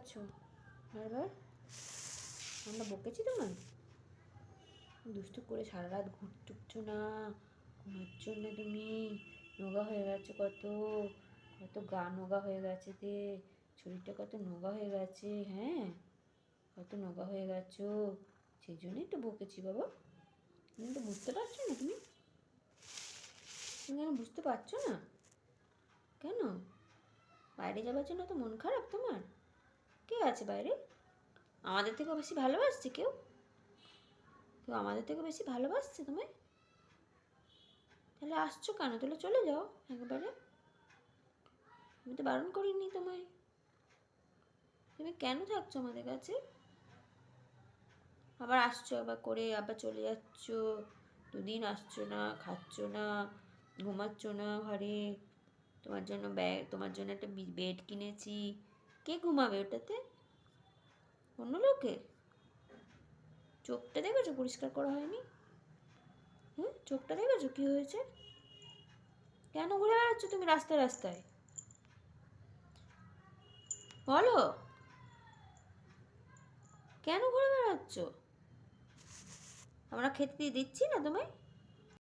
বেড়াচ্ছ বারবার? আমরা বকেছি তোমায়? দুষ্টু করে সারা রাত ঘুরছো না, ঘুমাচ্ছ না তুমি, নোগা হয়ে গেছো কত, কত গা নোগা হয়ে গেছে তে, শরীরটা কত নোগা হয়ে গেছে, হ্যাঁ কত নোগা হয়ে গেছো, সেই জন্যই তো বকেছি বাবা। তুমি তো বুঝতে পারছো না, তুমি কেন বুঝতে পারছো না? কেন বাইরে যাবার জন্য তো মন খারাপ তোমার? কে আছে বাইরে? আমাদের থেকে বেশি ভালোবাসছে কেউ? কেউ আমাদের থেকে বেশি ভালোবাসছে তোমায়? তাহলে আসছো কেন? তাহলে চলে যাও একবারে। আমি তো বারণ করিনি তোমায়। তুমি কেন থাকছো আমাদের কাছে? আবার আসছো আবার করে আবার চলে যাচ্ছ। দুদিন আসছো না, খাচ্ছ না, ঘুমাচ্ছ না ঘরে। তোমার জন্য তোমার জন্য একটা বেড কিনেছি। কে ঘুমাবে ওটাতে? অন্য লোকে? চোখটা দেখেছো পরিষ্কার করা হয়নি? হুম, চোখটা দেখেছো কি হয়েছে? কেন ঘুরে বেড়াচ্ছ তুমি রাস্তায় রাস্তায়? বলো, কেন ঘুরে বেড়াচ্ছ? আমরা খেতে দিচ্ছি না তোমায়?